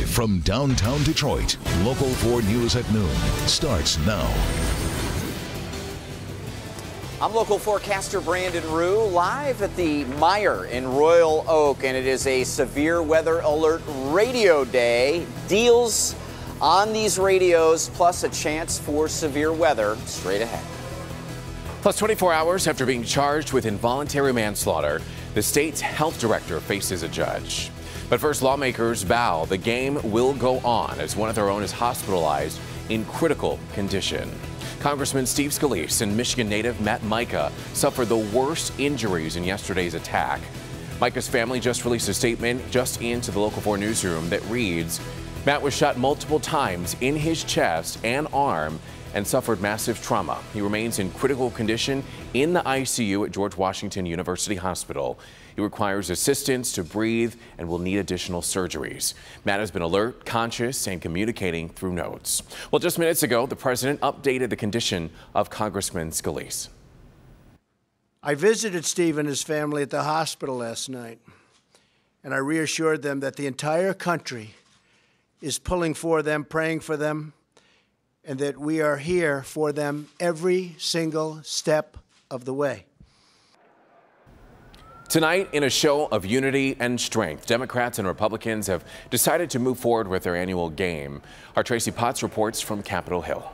Live from downtown Detroit, Local 4 News at noon starts now. I'm local forecaster Brandon Rue, live at the Meijer in Royal Oak, and it is a severe weather alert radio day. Deals on these radios, plus a chance for severe weather straight ahead. Plus 24 hours after being charged with involuntary manslaughter, the state's health director faces a judge. But first, lawmakers vow the game will go on as one of their own is hospitalized in critical condition. Congressman Steve Scalise and Michigan native Matt Micah suffered the worst injuries in yesterday's attack. Micah's family just released a statement just into the Local 4 newsroom that reads, Matt was shot multiple times in his chest and arm and suffered massive trauma. He remains in critical condition in the ICU at George Washington University Hospital. He requires assistance to breathe and will need additional surgeries. Matt has been alert, conscious, and communicating through notes. Well, just minutes ago, the president updated the condition of Congressman Scalise. I visited Steve and his family at the hospital last night, and I reassured them that the entire country is pulling for them, praying for them, and that we are here for them every single step of the way. Tonight, in a show of unity and strength, Democrats and Republicans have decided to move forward with their annual game. Our Tracy Potts reports from Capitol Hill.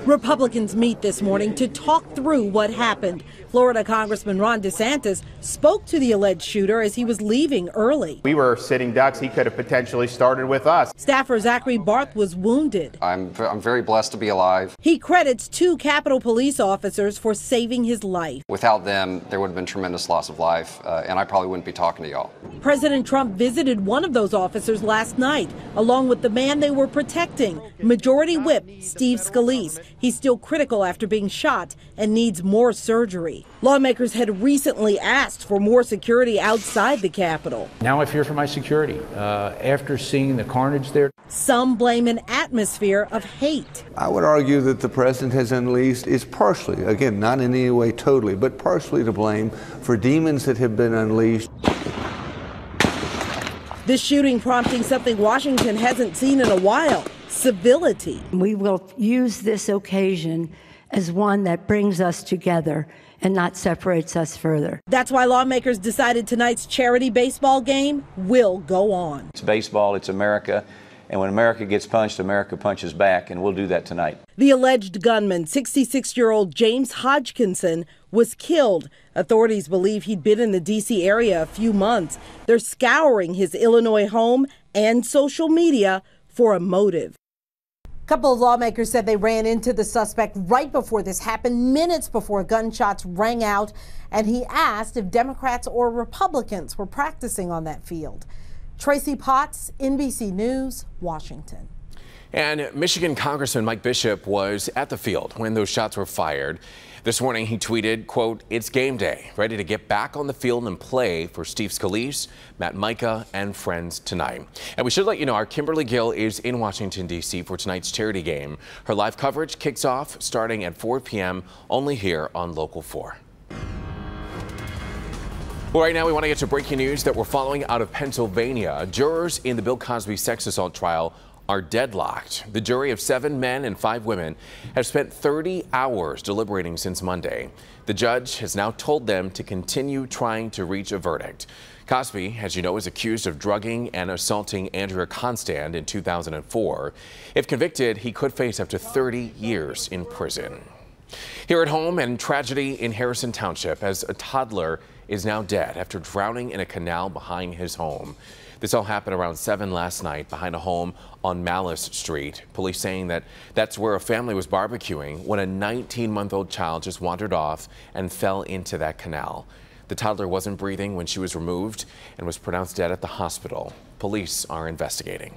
Republicans meet this morning to talk through what happened. Florida Congressman Ron DeSantis spoke to the alleged shooter as he was leaving early. We were sitting ducks. He could have potentially started with us. Staffer Zachary Barth was wounded. I'm very blessed to be alive. He credits 2 Capitol Police officers for saving his life. Without them, there would have been tremendous loss of life, and I probably wouldn't be talking to y'all. President Trump visited one of those officers last night, along with the man they were protecting, Majority Whip Steve Scalise. He's still critical after being shot and needs more surgery. Lawmakers had recently asked for more security outside the Capitol. Now I fear for my security after seeing the carnage there. Some blame an atmosphere of hate. I would argue that the president has unleashed is partially, again, not in any way totally, but partially to blame for demons that have been unleashed. This shooting prompting something Washington hasn't seen in a while: civility. We will use this occasion as one that brings us together and not separates us further. That's why lawmakers decided tonight's charity baseball game will go on. It's baseball, it's America, and when America gets punched, America punches back, and we'll do that tonight. The alleged gunman, 66-year-old James Hodgkinson, was killed. Authorities believe he'd been in the D.C. area a few months. They're scouring his Illinois home and social media for a motive. A couple of lawmakers said they ran into the suspect right before this happened, minutes before gunshots rang out, and he asked if Democrats or Republicans were practicing on that field. Tracy Potts, NBC News, Washington. And Michigan Congressman Mike Bishop was at the field when those shots were fired. This morning he tweeted, quote, "It's game day, ready to get back on the field and play for Steve Scalise, Matt Micah, and friends tonight." And we should let you know our Kimberly Gill is in Washington, D.C. for tonight's charity game. Her live coverage kicks off starting at 4 p.m. only here on Local 4. Well, right now we want to get to breaking news that we're following out of Pennsylvania. Jurors in the Bill Cosby sex assault trial are deadlocked. The jury of 7 men and 5 women have spent 30 hours deliberating since Monday. The judge has now told them to continue trying to reach a verdict. Cosby, as you know, is accused of drugging and assaulting Andrea Constand in 2004. If convicted, he could face up to 30 years in prison. Here at home, and tragedy in Harrison Township as a toddler is now dead after drowning in a canal behind his home. This all happened around 7 last night behind a home on Malice Street. Police saying that that's where a family was barbecuing when a 19-month-old child just wandered off and fell into that canal. The toddler wasn't breathing when she was removed and was pronounced dead at the hospital. Police are investigating.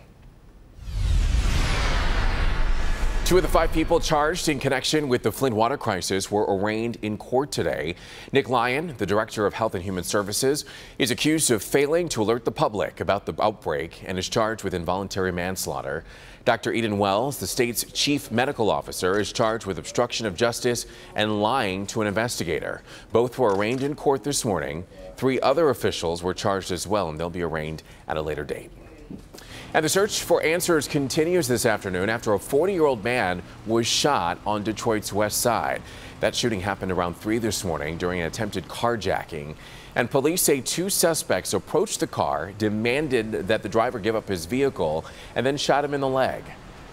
2 of the 5 people charged in connection with the Flint water crisis were arraigned in court today. Nick Lyon, the director of Health and Human Services, is accused of failing to alert the public about the outbreak and is charged with involuntary manslaughter. Dr. Eden Wells, the state's chief medical officer, is charged with obstruction of justice and lying to an investigator. Both were arraigned in court this morning. 3 other officials were charged as well, and they'll be arraigned at a later date. And the search for answers continues this afternoon after a 40-year-old man was shot on Detroit's west side. That shooting happened around 3 this morning during an attempted carjacking. And police say 2 suspects approached the car, demanded that the driver give up his vehicle, and then shot him in the leg.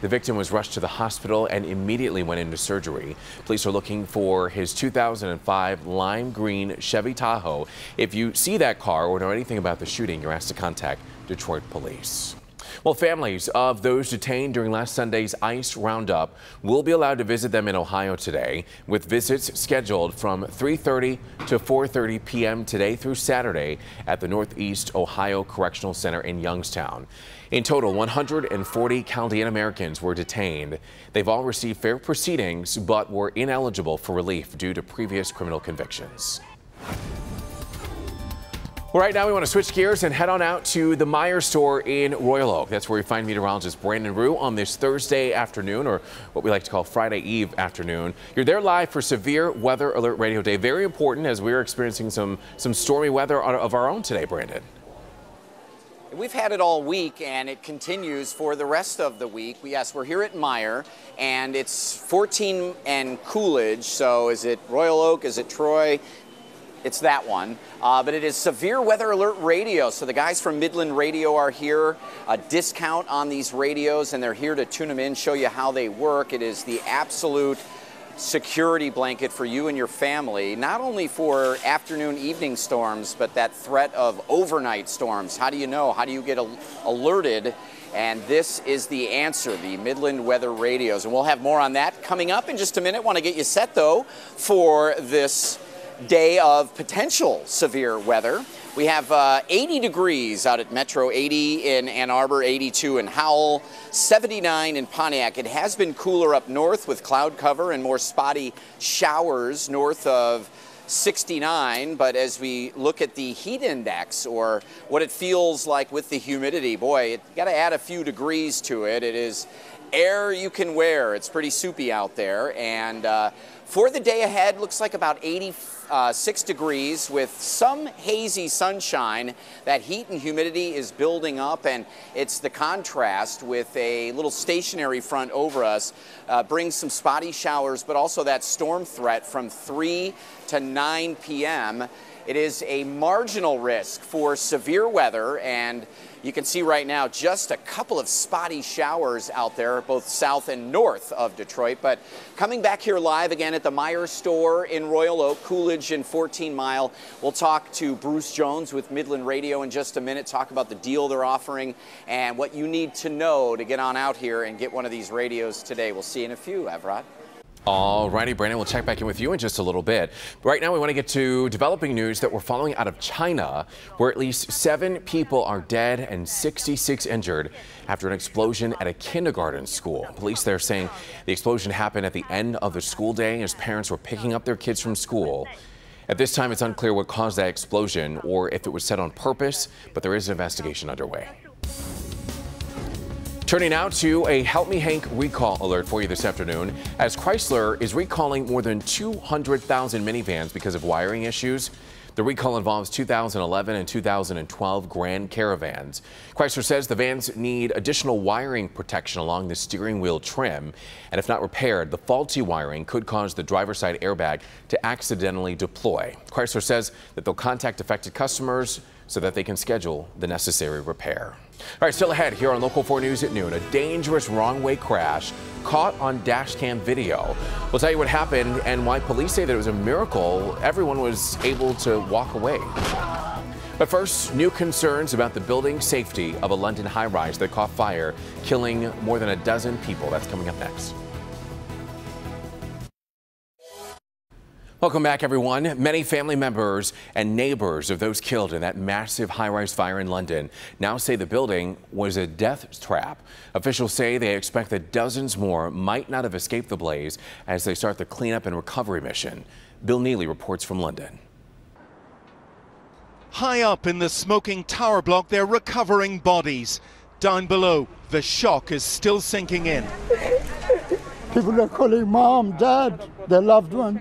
The victim was rushed to the hospital and immediately went into surgery. Police are looking for his 2005 lime green Chevy Tahoe. If you see that car or know anything about the shooting, you're asked to contact Detroit Police. Well, families of those detained during last Sunday's ICE roundup will be allowed to visit them in Ohio today, with visits scheduled from 3:30 to 4:30 p.m. today through Saturday at the Northeast Ohio Correctional Center in Youngstown. In total, 140 Chaldean Americans were detained. They've all received fair proceedings, but were ineligible for relief due to previous criminal convictions. Well, right now we want to switch gears and head on out to the Meijer store in Royal Oak. That's where we find meteorologist Brandon Rue on this Thursday afternoon, or what we like to call Friday Eve afternoon. You're there live for Severe Weather Alert Radio Day. Very important as we're experiencing some stormy weather of our own today, Brandon. We've had it all week, and it continues for the rest of the week. Yes, we're here at Meijer, and it's 14 and Coolidge. So is it Royal Oak? Is it Troy? It's that one, but it is Severe Weather Alert Radio. So the guys from Midland Radio are here, a discount on these radios, and they're here to tune them in, show you how they work. It is the absolute security blanket for you and your family, not only for afternoon, evening storms, but that threat of overnight storms. How do you know? How do you get alerted? And this is the answer, the Midland Weather Radios. And we'll have more on that coming up in just a minute. Want to get you set, though, for this day of potential severe weather. We have 80 degrees out at Metro, 80 in Ann Arbor, 82 in Howell, 79 in Pontiac. It has been cooler up north with cloud cover and more spotty showers north of 69, but as we look at the heat index, or what it feels like with the humidity, boy, you got to add a few degrees to it. It is air you can wear. It's pretty soupy out there, and for the day ahead, looks like about 86 degrees with some hazy sunshine. That heat and humidity is building up, and it's the contrast with a little stationary front over us brings some spotty showers, but also that storm threat from 3 to 9 p.m. It is a marginal risk for severe weather, and you can see right now just a couple of spotty showers out there, both south and north of Detroit. But coming back here live again at the Meijer store in Royal Oak, Coolidge and 14 Mile, we'll talk to Bruce Jones with Midland Radio in just a minute, talk about the deal they're offering and what you need to know to get on out here and get one of these radios today. We'll see you in a few, Evrod. All righty, Brandon, we'll check back in with you in just a little bit. But right now, we want to get to developing news that we're following out of China, where at least 7 people are dead and 66 injured after an explosion at a kindergarten school. Police there saying the explosion happened at the end of the school day as parents were picking up their kids from school. At this time, it's unclear what caused that explosion or if it was set on purpose, but there is an investigation underway. Turning now to a Help Me Hank recall alert for you this afternoon, as Chrysler is recalling more than 200,000 minivans because of wiring issues. The recall involves 2011 and 2012 Grand Caravans. Chrysler says the vans need additional wiring protection along the steering wheel trim, and if not repaired, the faulty wiring could cause the driver's side airbag to accidentally deploy. Chrysler says that they'll contact affected customers so that they can schedule the necessary repair. All right, still ahead here on Local 4 News at noon, a dangerous wrong-way crash caught on dash cam video. We'll tell you what happened and why police say that it was a miracle everyone was able to walk away. But first, new concerns about the building safety of a London high-rise that caught fire, killing more than a dozen people. That's coming up next. Welcome back, everyone. Many family members and neighbors of those killed in that massive high-rise fire in London now say the building was a death trap. Officials say they expect that dozens more might not have escaped the blaze as they start the cleanup and recovery mission. Bill Neely reports from London. High up in the smoking tower block, they're recovering bodies. Down below, the shock is still sinking in. People are calling mom, dad, their loved one.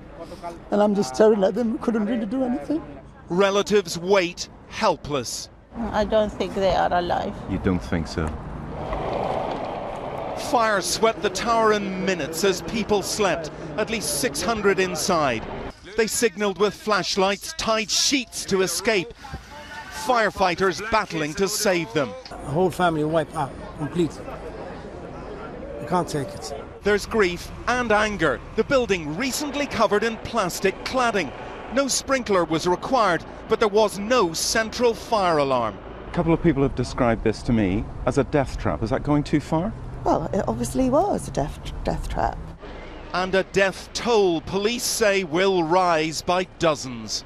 And I'm just staring at them, couldn't really do anything. Relatives wait, helpless. I don't think they are alive. You don't think so? Fire swept the tower in minutes as people slept, at least 600 inside. They signaled with flashlights, tied sheets to escape. Firefighters battling to save them. The whole family wiped out completely. I can't take it. There's grief and anger. The building recently covered in plastic cladding. No sprinkler was required, but there was no central fire alarm. A couple of people have described this to me as a death trap. Is that going too far? Well, it obviously was a death trap. And a death toll, police say, will rise by dozens.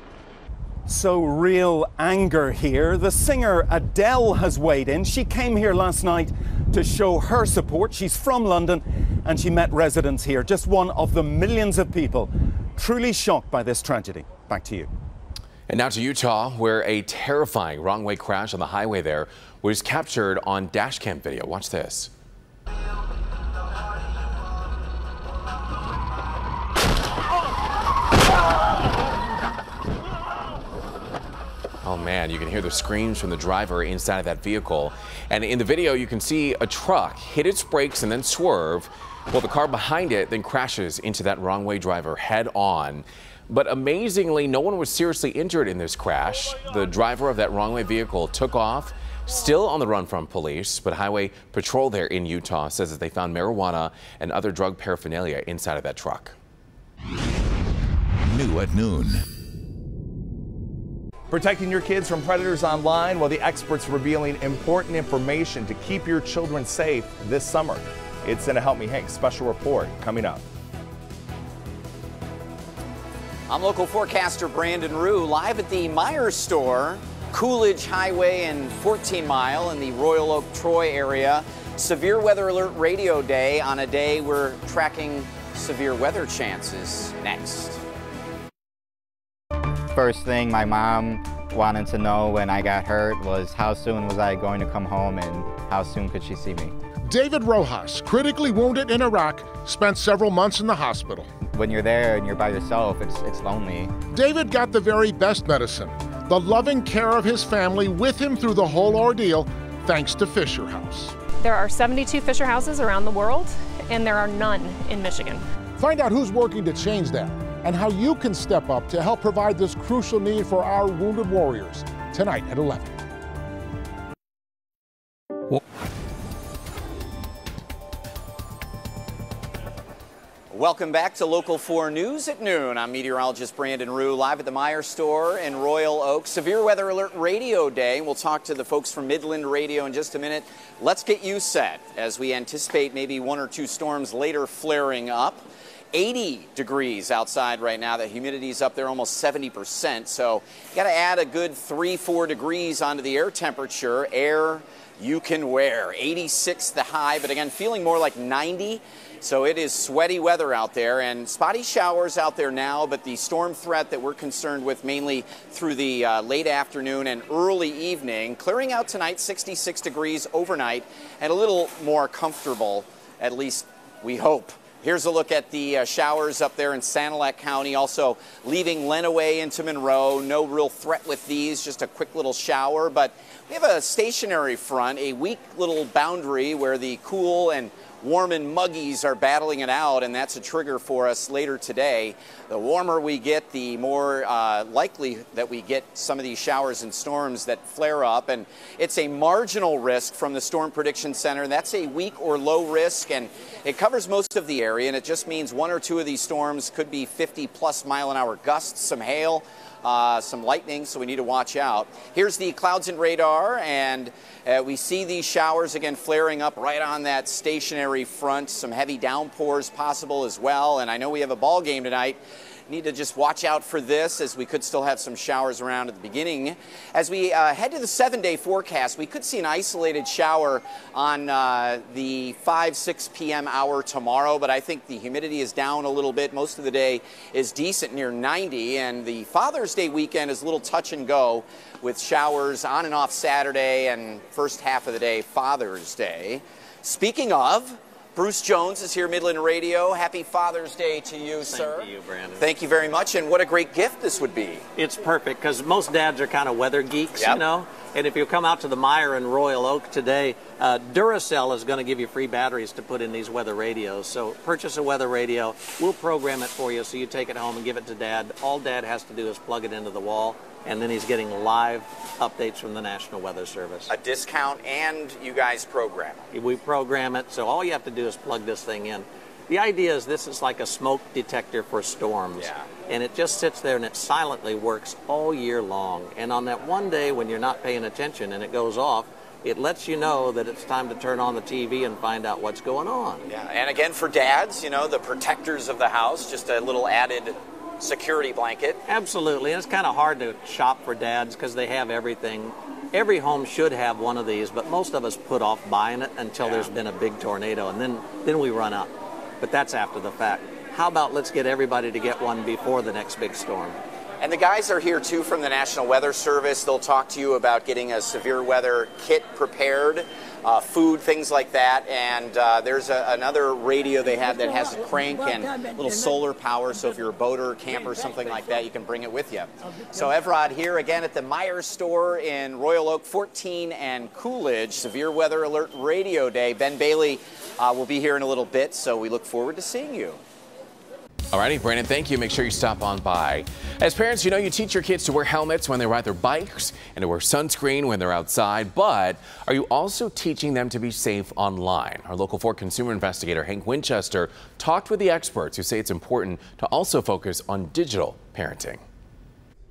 So real anger here. The singer Adele has weighed in. She came here last night to show her support. She's from London and she met residents here, just one of the millions of people truly shocked by this tragedy. Back to you. And now to Utah, where a terrifying wrong-way crash on the highway there was captured on dash cam video. Watch this. Oh man, you can hear the screams from the driver inside of that vehicle. And in the video, you can see a truck hit its brakes and then swerve. Well, the car behind it then crashes into that wrong-way driver head on. But amazingly, no one was seriously injured in this crash. The driver of that wrong-way vehicle took off, still on the run from police. But Highway Patrol there in Utah says that they found marijuana and other drug paraphernalia inside of that truck. New at noon. Protecting your kids from predators online, while the experts revealing important information to keep your children safe this summer. It's in a Help Me Hank special report coming up. I'm local forecaster Brandon Rue live at the Meijer store, Coolidge Highway and 14 Mile in the Royal Oak, Troy area. Severe weather alert radio day on a day we're tracking severe weather chances next. First thing my mom wanted to know when I got hurt was how soon was I going to come home and how soon could she see me. David Rojas, critically wounded in Iraq, spent several months in the hospital. When you're there and you're by yourself, it's lonely. David got the very best medicine, the loving care of his family with him through the whole ordeal, thanks to Fisher House. There are 72 Fisher Houses around the world, and there are none in Michigan. Find out who's working to change that and how you can step up to help provide this crucial need for our wounded warriors tonight at 11. Welcome back to Local 4 News at noon. I'm meteorologist Brandon Rue, live at the Meijer store in Royal Oak. Severe weather alert radio day. We'll talk to the folks from Midland Radio in just a minute. Let's get you set as we anticipate maybe one or two storms later flaring up. 80 degrees outside right now. The humidity's up there almost 70%. So you got to add a good 3-4 degrees onto the air temperature. Air you can wear. 86 the high, but again, feeling more like 90. So it is sweaty weather out there and spotty showers out there now, but the storm threat that we're concerned with mainly through the late afternoon and early evening, clearing out tonight, 66 degrees overnight and a little more comfortable, at least we hope. Here's a look at the showers up there in Sanilac County, also leaving Lenawee into Monroe. No real threat with these, just a quick little shower, but we have a stationary front, a weak little boundary where the cool and warm and muggies are battling it out, and that's a trigger for us later today. The warmer we get, the more likely that we get some of these showers and storms that flare up, and it's a marginal risk from the Storm Prediction Center. That's a weak or low risk, and it covers most of the area, and it just means one or two of these storms could be 50+ mile-an-hour gusts, some hail, some lightning, so we need to watch out. Here's the clouds and radar, and we see these showers again flaring up right on that stationary front. Some heavy downpours possible as well, and I know we have a ball game tonight. need to just watch out for this, as we could still have some showers around at the beginning. As we head to the 7-day forecast, we could see an isolated shower on the 5-6 p.m. hour tomorrow, but I think the humidity is down a little bit. Most of the day is decent, near 90, and the Father's Day weekend is a little touch and go with showers on and off Saturday and first half of the day, Father's Day. Speaking of, Bruce Jones is here, Midland Radio. Happy Father's Day to you, sir. Thank you, Brandon. Thank you very much, and what a great gift this would be. It's perfect, because most dads are kind of weather geeks, you know? And if you come out to the Meijer in Royal Oak today, Duracell is going to give you free batteries to put in these weather radios. So purchase a weather radio. We'll program it for you so you take it home and give it to Dad. All Dad has to do is plug it into the wall, and then he's getting live updates from the National Weather Service. A discount, and you guys program it. We program it, so all you have to do is plug this thing in. The idea is this is like a smoke detector for storms. Yeah. And it just sits there and it silently works all year long. And on that one day when you're not paying attention and it goes off, it lets you know that it's time to turn on the TV and find out what's going on. Yeah, and again for dads, you know, the protectors of the house, just a little added security blanket. Absolutely, and it's kind of hard to shop for dads because they have everything. Every home should have one of these, but most of us put off buying it until there's been a big tornado, and then we run out. But that's after the fact. How about let's get everybody to get one before the next big storm? And the guys are here too from the National Weather Service. They'll talk to you about getting a severe weather kit prepared, food, things like that. And there's another radio they have that has a crank and little solar power. So if you're a boater, camper, something like that, you can bring it with you. So Evrod here again at the Meijer store in Royal Oak, 14 and Coolidge. Severe Weather Alert Radio Day. Ben Bailey will be here in a little bit, so we look forward to seeing you. Alrighty, Brandon, thank you. Make sure you stop on by. As parents, you know you teach your kids to wear helmets when they ride their bikes and to wear sunscreen when they're outside, but are you also teaching them to be safe online? Our Local 4 consumer investigator, Hank Winchester, talked with the experts who say it's important to also focus on digital parenting.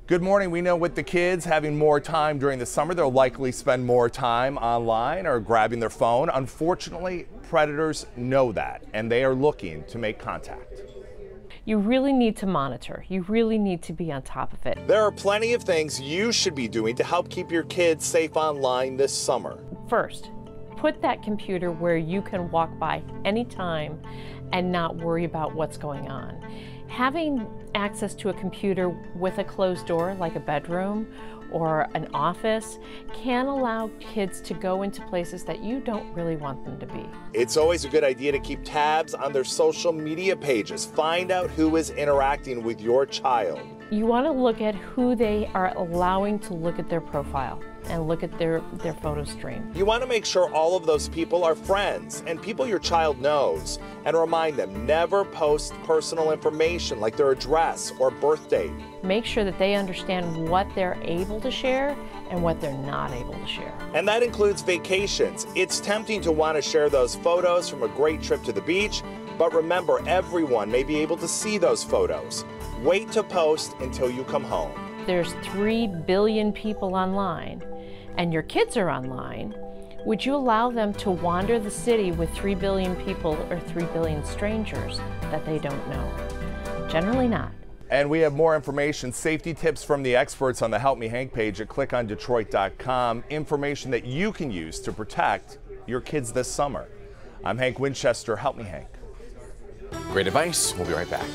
Good morning. We know with the kids having more time during the summer, they'll likely spend more time online or grabbing their phone. Unfortunately, predators know that, and they are looking to make contact. You really need to monitor. You really need to be on top of it. There are plenty of things you should be doing to help keep your kids safe online this summer. First, put that computer where you can walk by anytime and not worry about what's going on. Having access to a computer with a closed door, like a bedroom or an office, can allow kids to go into places that you don't really want them to be. It's always a good idea to keep tabs on their social media pages. Find out who is interacting with your child. You want to look at who they are allowing to look at their profile and look at their photo stream. You want to make sure all of those people are friends and people your child knows, and remind them never post personal information like their address or birth date. Make sure that they understand what they're able to share and what they're not able to share. And that includes vacations. It's tempting to want to share those photos from a great trip to the beach, but remember, everyone may be able to see those photos. Wait to post until you come home. There's 3 billion people online, and your kids are online. Would you allow them to wander the city with 3 billion people or 3 billion strangers that they don't know? Generally not. And we have more information, safety tips from the experts on the Help Me Hank page at clickondetroit.com. Information that you can use to protect your kids this summer. I'm Hank Winchester. Help Me Hank. Great advice. We'll be right back.